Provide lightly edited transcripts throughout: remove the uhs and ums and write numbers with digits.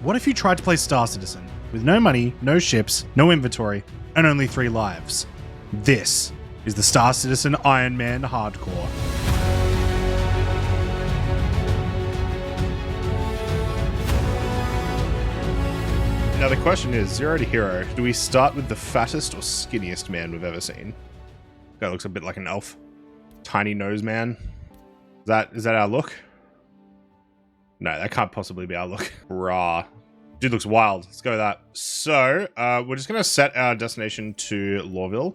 what if you tried to play Star Citizen with no money, no ships, no inventory, and only 3 lives? This is the Star Citizen Ironman Hardcore. Now the question is, 0 to hero, do we start with the fattest or skinniest man we've ever seen? Guy looks a bit like an elf. Tiny nose man. Is that our look? No, that can't possibly be our look. Rah. Dude looks wild. Let's go with that. So, we're just going to set our destination to Lawville.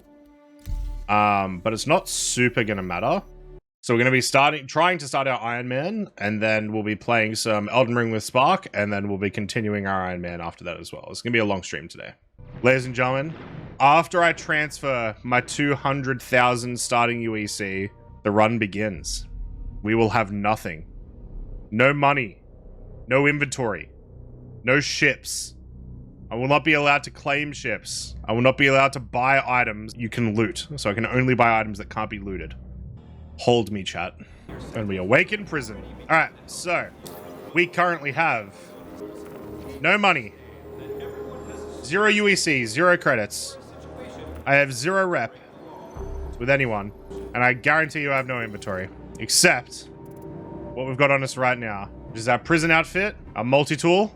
But it's not super going to matter. So we're going to be trying to start our Ironman, and then we'll be playing some Elden Ring with Spark, and then we'll be continuing our Ironman after that as well. It's going to be a long stream today. Ladies and gentlemen, after I transfer my 200,000 starting UEC, the run begins. We will have nothing. No money. No inventory. No ships. I will not be allowed to claim ships. I will not be allowed to buy items you can loot. So I can only buy items that can't be looted. Hold me, chat. And we awake in prison. Alright, so we currently have no money. 0 UEC, 0 credits. I have 0 rep with anyone. And I guarantee you I have no inventory. Except what we've got on us right now, which is our prison outfit, our multi-tool.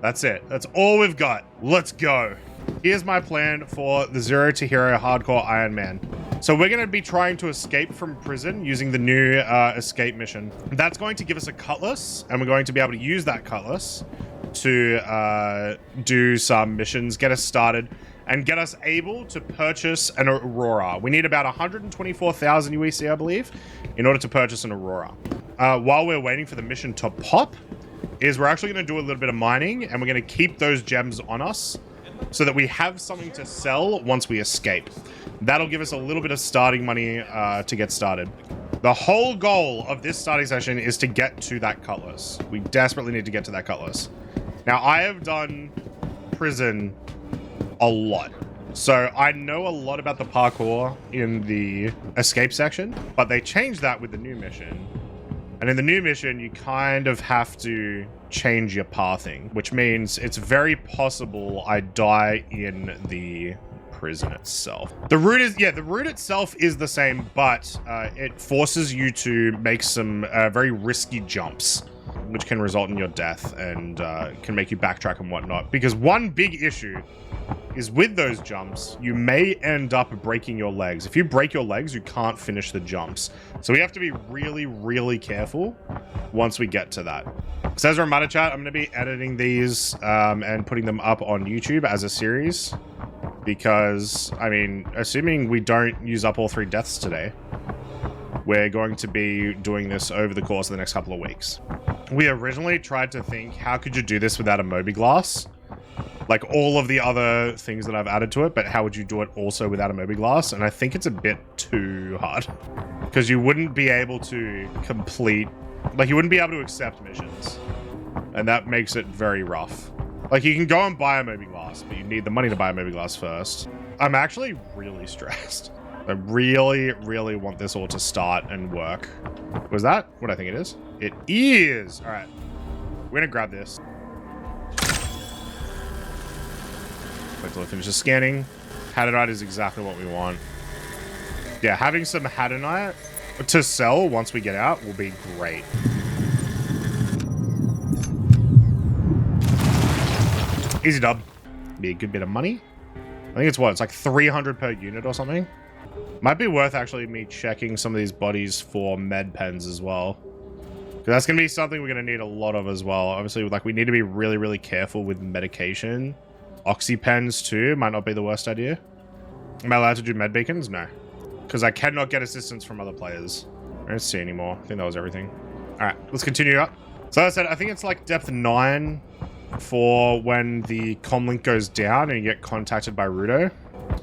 That's it. That's all we've got. Let's go. Here's my plan for the 0 to hero hardcore Ironman. So we're going to be trying to escape from prison using the new escape mission. That's going to give us a cutlass, and we're going to be able to use that cutlass to do some missions, get us started, and get us able to purchase an Aurora. We need about 124,000 UEC, I believe, in order to purchase an Aurora. While we're waiting for the mission to pop, we're actually going to do a little bit of mining, and we're going to keep those gems on us so that we have something to sell once we escape. That'll give us a little bit of starting money to get started. The whole goal of this starting session is to get to that cutlass. We desperately need to get to that cutlass. Now, I have done prison a lot, so I know a lot about the parkour in the escape section, but they changed that with the new mission. And in the new mission, you kind of have to change your pathing, which means it's very possible I die in the prison itself. The route itself is the same, but it forces you to make some very risky jumps, which can result in your death and can make you backtrack and whatnot. Because one big issue is with those jumps, you may end up breaking your legs. If you break your legs, you can't finish the jumps. So we have to be really, really careful once we get to that. So as a reminder, chat, I'm going to be editing these and putting them up on YouTube as a series. Because, I mean, assuming we don't use up all 3 deaths today, we're going to be doing this over the course of the next couple of weeks. We originally tried to think, how could you do this without a mobi-glass? Like all of the other things that I've added to it, but how would you do it also without a mobi-glass? And I think it's a bit too hard. Because you wouldn't be able to complete... Like, you wouldn't be able to accept missions. And that makes it very rough. Like, you can go and buy a mobi-glass, but you need the money to buy a mobi-glass first. I'm actually really stressed. I really, really want this all to start and work. Was that what I think it is? It is! Alright. We're gonna grab this. Wait till it finishes scanning. Hadonite is exactly what we want. Yeah, having some Hadonite to sell once we get out will be great. Easy dub. Be a good bit of money. I think it's what? It's like 300 per unit or something. Might be worth actually me checking some of these bodies for med pens as well. Because that's going to be something we're going to need a lot of as well. Obviously, like, we need to be really, really careful with medication. Oxy pens too might not be the worst idea. Am I allowed to do med beacons? No. Because I cannot get assistance from other players. I don't see anymore. I think that was everything. Alright, let's continue up. So as I said, I think it's like depth 9 for when the comlink goes down and you get contacted by Rudo.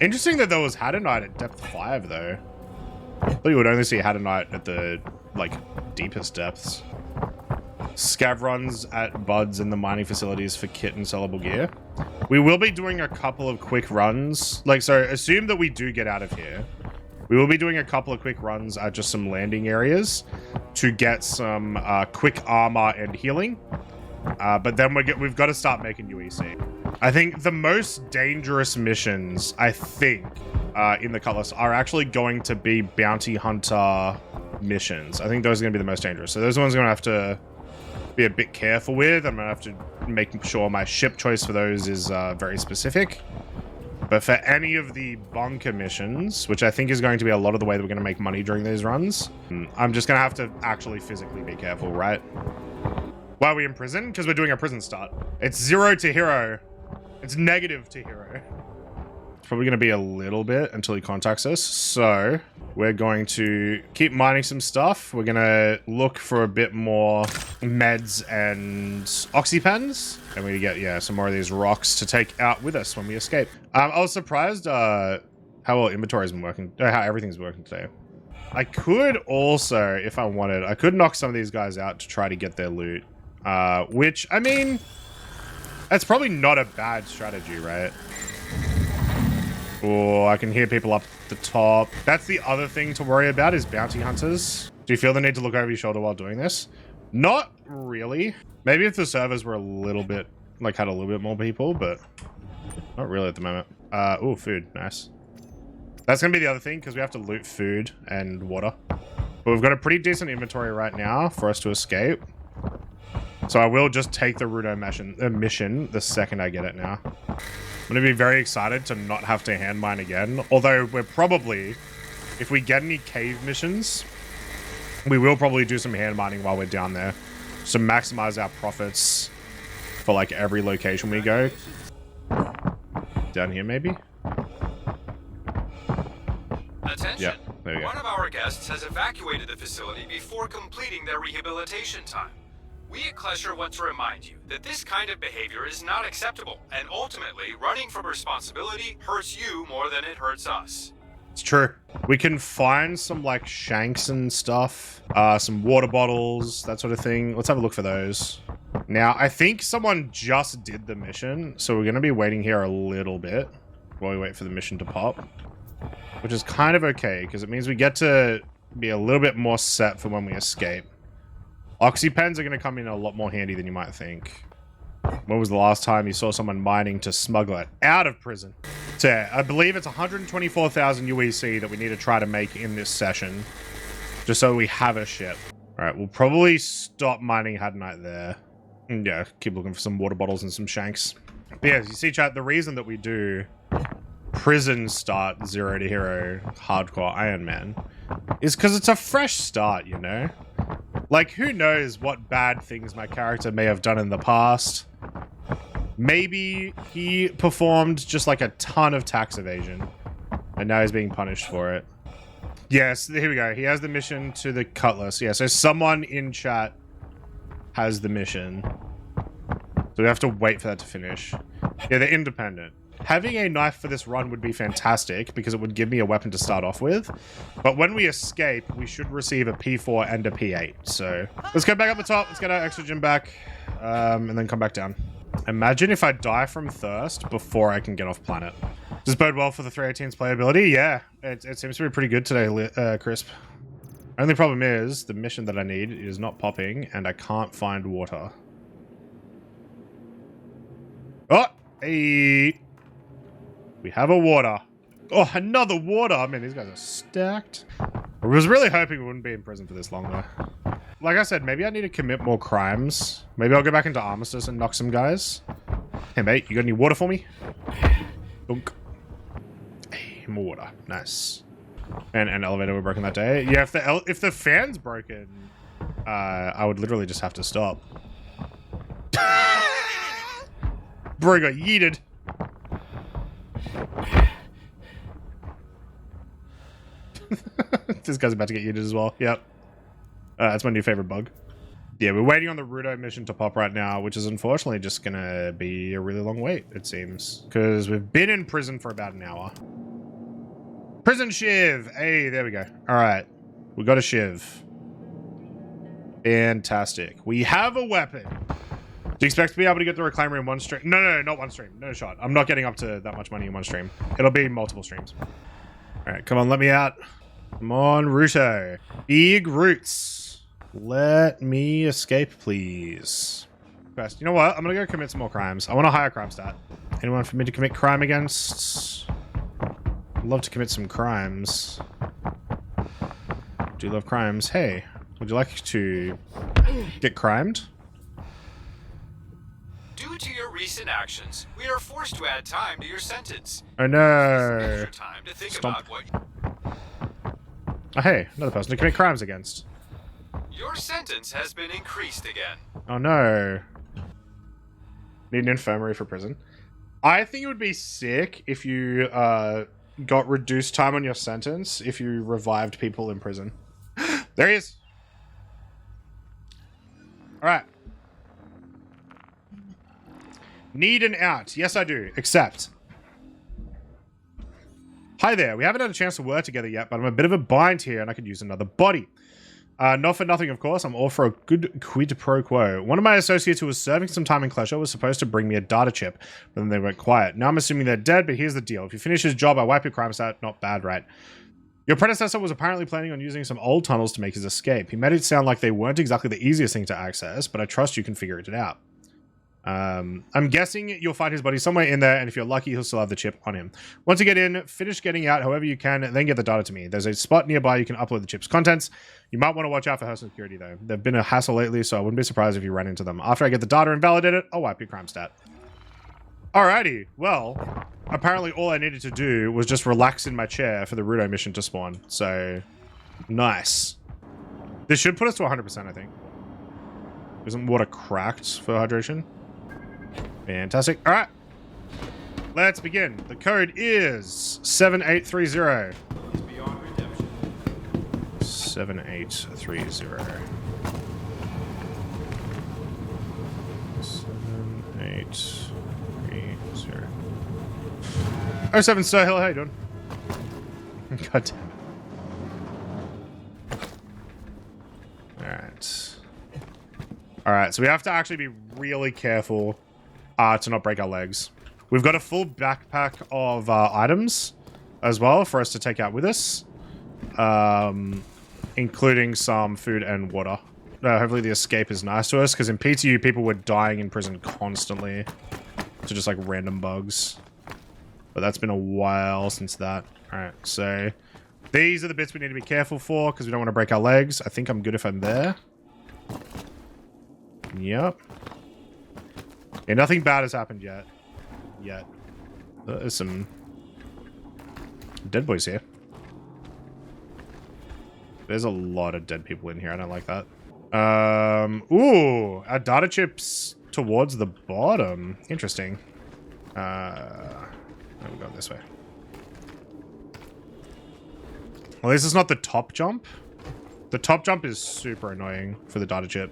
Interesting that there was Hadonite at depth 5 though. But you would only see Hadonite at the, like, deepest depths. Scav runs at Buds in the mining facilities for kit and sellable gear. We will be doing a couple of quick runs. Like, so assume that we do get out of here. We will be doing a couple of quick runs at just some landing areas to get some quick armor and healing. But then we've got to start making UEC. I think the most dangerous missions, I think, in the Cutlass are actually going to be bounty hunter missions. I think those are going to be the most dangerous. So those ones I'm going to have to be a bit careful with. I'm going to have to make sure my ship choice for those is very specific. But for any of the bunker missions, which I think is going to be a lot of the way that we're going to make money during these runs, I'm just going to have to actually physically be careful, right? Why are we in prison? Because we're doing a prison start. It's 0 to hero. It's negative to hero. It's probably going to be a little bit until he contacts us. So we're going to keep mining some stuff. We're going to look for a bit more meds and oxypens. And we get, yeah, some more of these rocks to take out with us when we escape. I was surprised how well inventory's been working, how everything's working today. I could also, if I wanted, I could knock some of these guys out to try to get their loot. Which, I mean, that's probably not a bad strategy, right? Oh, I can hear people up the top. That's the other thing to worry about is bounty hunters. Do you feel the need to look over your shoulder while doing this? Not really. Maybe if the servers were a little bit, like had a little bit more people, but not really at the moment. Oh, food. Nice. That's going to be the other thing because we have to loot food and water. But we've got a pretty decent inventory right now for us to escape. So I will just take the Rudo mission the second I get it now. I'm going to be very excited to not have to hand mine again. Although we're probably, if we get any cave missions, we will probably do some hand mining while we're down there. To maximize our profits for like every location we go. Down here maybe? Attention. Yeah, there we go. One of our guests has evacuated the facility before completing their rehabilitation time. We at Klesher want to remind you that this kind of behavior is not acceptable, and ultimately, running from responsibility hurts you more than it hurts us. It's true. We can find some like shanks and stuff, some water bottles, that sort of thing. Let's have a look for those. Now, I think someone just did the mission, so we're going to be waiting here a little bit while we wait for the mission to pop, which is kind of okay because it means we get to be a little bit more set for when we escape. Oxypens are going to come in a lot more handy than you might think. When was the last time you saw someone mining to smuggle it out of prison? So I believe it's 124,000 UEC that we need to try to make in this session, just so we have a ship. All right, we'll probably stop mining Hadnite there. And yeah, keep looking for some water bottles and some shanks. But yeah, you see, chat, the reason that we do prison start 0 to hero hardcore Ironman is because it's a fresh start, you know? Like, who knows what bad things my character may have done in the past. Maybe he performed just like a ton of tax evasion and now he's being punished for it. Yes, here we go. He has the mission to the Cutlass. Yeah, so someone in chat has the mission. So we have to wait for that to finish. Yeah, they're independent. Having a knife for this run would be fantastic because it would give me a weapon to start off with. But when we escape, we should receive a P4 and a P8. So let's go back up the top. Let's get our extra gym back and then come back down. Imagine if I die from thirst before I can get off planet. Does this bode well for the 318's playability? Yeah, it seems to be pretty good today, Crisp. Only problem is the mission that I need is not popping and I can't find water. Oh, hey. We have a water. Oh, another water. I mean, these guys are stacked. I was really hoping we wouldn't be in prison for this long, though. Like I said, maybe I need to commit more crimes. Maybe I'll go back into Armistice and knock some guys. Hey, mate, you got any water for me? Dunk. Hey, more water. Nice. And an elevator were broken that day. Yeah, if the fan's broken, I would literally just have to stop. Bro got yeeted. This guy's about to get yeeted as well. Yep. That's my new favorite bug. Yeah, we're waiting on the Rudo mission to pop right now, which is unfortunately just gonna be a really long wait, it seems. Because we've been in prison for about an hour. Prison shiv! Hey, there we go. Alright. We got a shiv. Fantastic. We have a weapon. Do you expect to be able to get the reclaimer in one stream? No, not one stream. No shot. I'm not getting up to that much money in one stream. It'll be multiple streams. Alright, come on, let me out. Come on, Ruto. Big roots. Let me escape, please. Quest. You know what? I'm gonna go commit some more crimes. I want a higher crime stat. Anyone for me to commit crime against? I'd love to commit some crimes. Do love crimes. Hey, would you like to get crimed? Due to your recent actions, we are forced to add time to your sentence. Oh no. Extra time to think Stomp. about what Oh hey, another person to commit crimes against. your sentence has been increased again. Oh no. Need an infirmary for prison. I think it would be sick if you got reduced time on your sentence if you revived people in prison. There he is. Alright. Need an out. Yes, I do. Accept. Hi there. We haven't had a chance to work together yet, but I'm a bit of a bind here and I could use another body. Not for nothing, of course. I'm all for a good quid pro quo. One of my associates who was serving some time in Clesher was supposed to bring me a data chip, but then they went quiet. Now I'm assuming they're dead, but here's the deal. If you finish his job, I wipe your crime stat. Not bad, right? Your predecessor was apparently planning on using some old tunnels to make his escape. He made it sound like they weren't exactly the easiest thing to access, but I trust you can figure it out. I'm guessing you'll find his body somewhere in there, and if you're lucky, he'll still have the chip on him. Once you get in, finish getting out however you can, then get the data to me. There's a spot nearby you can upload the chip's contents. You might want to watch out for personal security, though. They've been a hassle lately, so I wouldn't be surprised if you ran into them. After I get the data and validate it, I'll wipe your crime stat. Alrighty, well, apparently all I needed to do was just relax in my chair for the Rudo mission to spawn, so nice. This should put us to 100%, I think. Isn't water cracked for hydration? Fantastic. All right. Let's begin. The code is 7830. It's beyond redemption. 7830. 7830. Oh, 7 Sir Hill, how you doing? God damn it. Alright. Alright, so we have to actually be really careful to not break our legs. We've got a full backpack of items as well for us to take out with us. Including some food and water. Hopefully the escape is nice to us, because in PTU people were dying in prison constantly to just like random bugs. But that's been a while since that. Alright, so these are the bits we need to be careful for because we don't want to break our legs. I think I'm good if I'm there. Yep. Yeah, nothing bad has happened yet. There's some dead boys here. There's a lot of dead people in here. I don't like that. Ooh, our data chip's towards the bottom. Interesting. We'll go this way. Well, this is not the top jump. The top jump is super annoying for the data chip.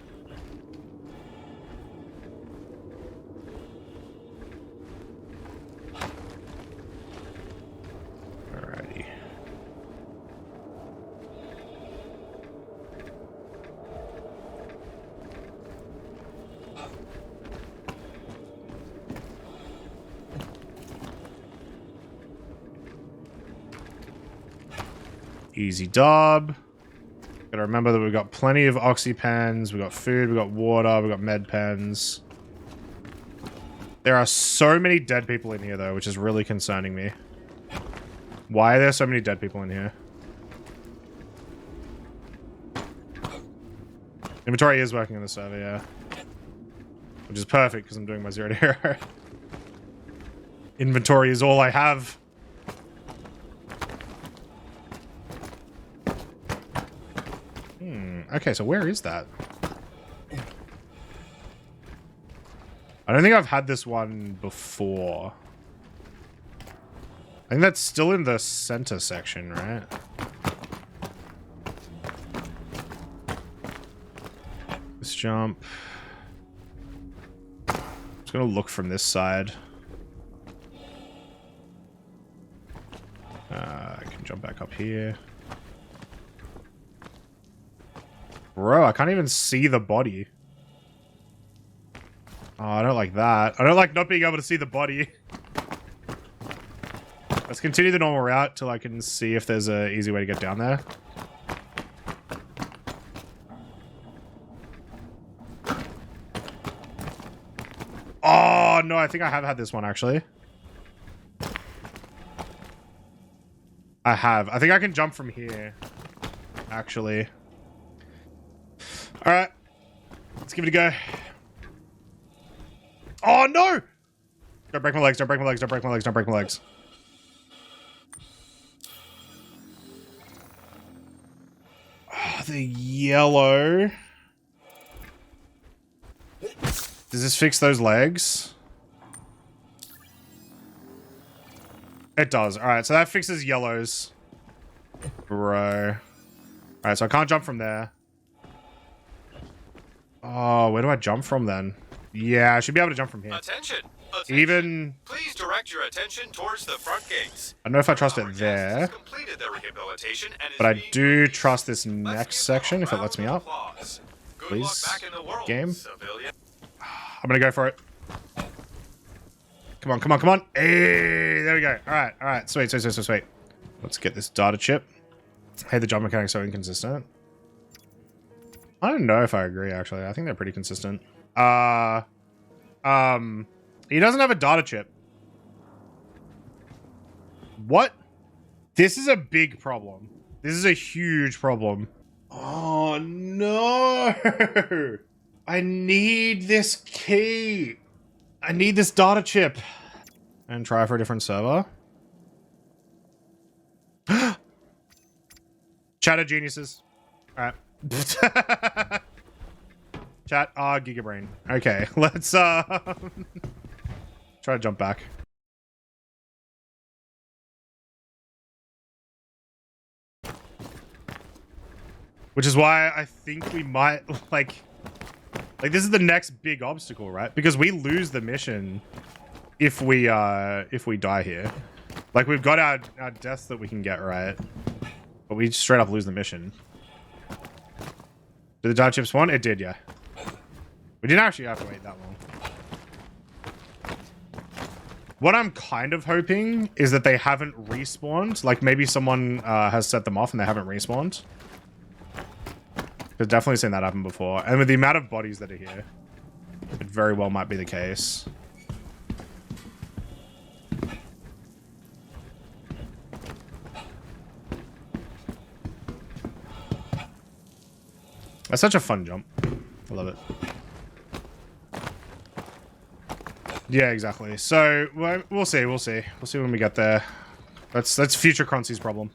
Alrighty. Easy dub. Gotta remember that we've got plenty of oxy pens, we've got food, we've got water, we've got med pens. There are so many dead people in here though, which is really concerning me. Why are there so many dead people in here? Inventory is working on the server, yeah. Which is perfect because I'm doing my 0 to hero. Inventory is all I have. Okay, so where is that? I don't think I've had this one before. I think that's still in the center section, right? This jump. I'm just gonna look from this side. I can jump back up here. Bro, I can't even see the body. Oh, I don't like that. I don't like not being able to see the body. Let's continue the normal route till I can see if there's an easy way to get down there. no, I think I have had this one actually. I have. I think I can jump from here. Actually. Alright. Let's give it a go. Oh no! Don't break my legs, don't break my legs, don't break my legs, don't break my legs. Oh, the yellow. Does this fix those legs? It does. Alright, so that fixes yellows. Bro. Alright, so I can't jump from there. Oh, where do I jump from then? Yeah, I should be able to jump from here. Attention! Even... Please direct your attention towards the front gates. I don't know if I trust it there. But I do trust this next section if it lets me up. Please, game. I'm gonna go for it. Come on, come on, come on. Hey, there we go. Alright, alright. Sweet, sweet, sweet, sweet, sweet. Let's get this data chip. Hey, the jump mechanics are inconsistent. I don't know if I agree, actually. I think they're pretty consistent. He doesn't have a data chip. What? This is a big problem. This is a huge problem. Oh, no. I need this key. I need this data chip. And try for a different server. Chat of geniuses. Alright. Chat, Gigabrain. Okay, let's try to jump back. Which is why I think we might like this is the next big obstacle, right? Because we lose the mission if we die here. Like we've got our deaths that we can get, right? But we straight up lose the mission. Did the data chip spawn? It did, yeah. We didn't actually have to wait that long. What I'm kind of hoping is that they haven't respawned. Like maybe someone has set them off and they haven't respawned. I've definitely seen that happen before. And with the amount of bodies that are here, it very well might be the case. That's such a fun jump. I love it. Yeah, exactly. So we'll see. We'll see. We'll see when we get there. That's future Croncy's problem.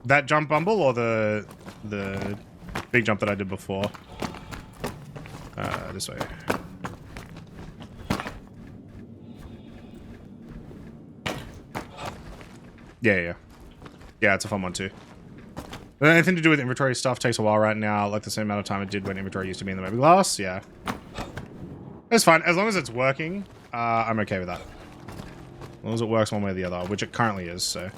That jump bumble or the big jump that I did before? This way. Yeah. Yeah, it's a fun one too. Anything to do with inventory stuff takes a while right now, like the same amount of time it did when inventory used to be in the Maybe Glass. Yeah. It's fine. As long as it's working, I'm okay with that. As long as it works one way or the other, which it currently is, so.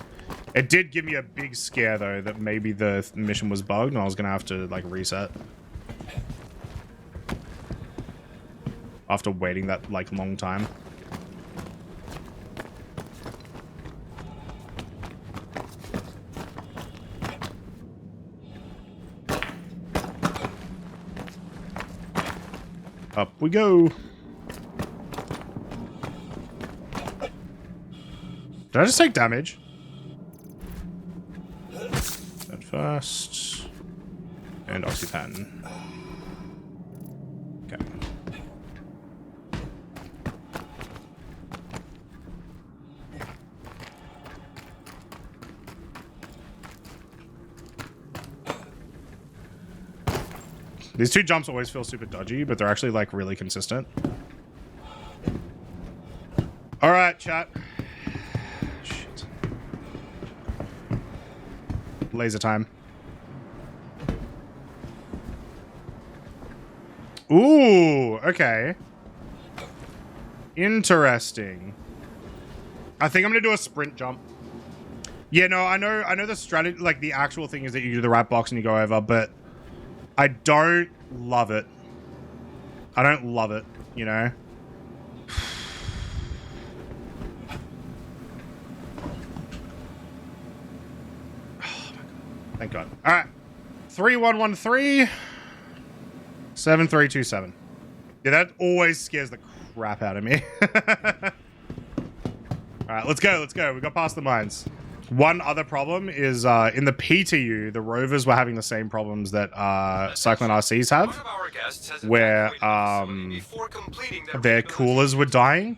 It did give me a big scare, though, that maybe the mission was bugged and I was going to have to, like, reset. After waiting that, like, long time. Up we go. Did I just take damage? That first. And oxypatin. Okay. These two jumps always feel super dodgy, but they're actually, like, really consistent. Alright, chat. Shit. Laser time. Ooh, okay. Interesting. I think I'm gonna do a sprint jump. Yeah, no, I know the strategy, like, the actual thing is that you do the right box and you go over, but I don't love it. I don't love it, you know? Thank God. All right. 3113 7327. Yeah, that always scares the crap out of me. All right, let's go. Let's go. We got past the mines. One other problem is in the PTU, the rovers were having the same problems that Cyclone RCs have, where their coolers were dying.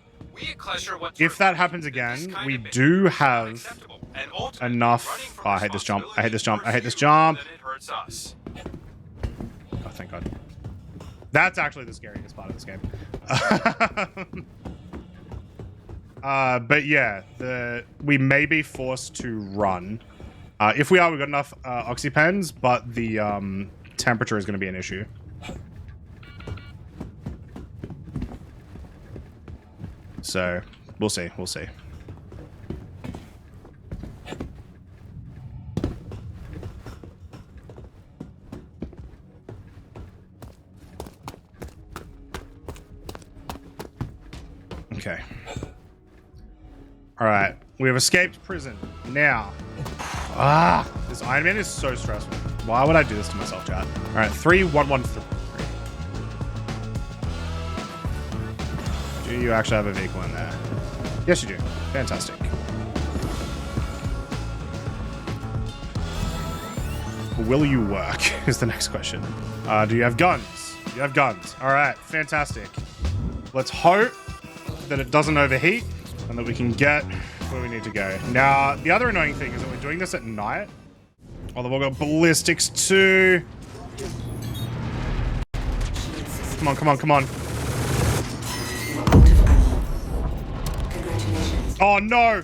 If that happens again, we do have enough. Oh, I hate this jump. I hate this jump. I hate this jump. Oh, thank God. That's actually the scariest part of this game. But yeah, we may be forced to run. If we are, we've got enough oxypens, but the temperature is going to be an issue. So, we'll see. We'll see. Okay. All right. We have escaped prison. Now. This Ironman is so stressful. Why would I do this to myself, chat? All right. 3113. Do you actually have a vehicle in there? Yes, you do. Fantastic. Will you work? Is the next question. Do you have guns? You have guns. All right. Fantastic. Let's hope that it doesn't overheat and that we can get where we need to go. Now, the other annoying thing is that we're doing this at night. Although we've got ballistics too. Come on, come on, come on. Oh no!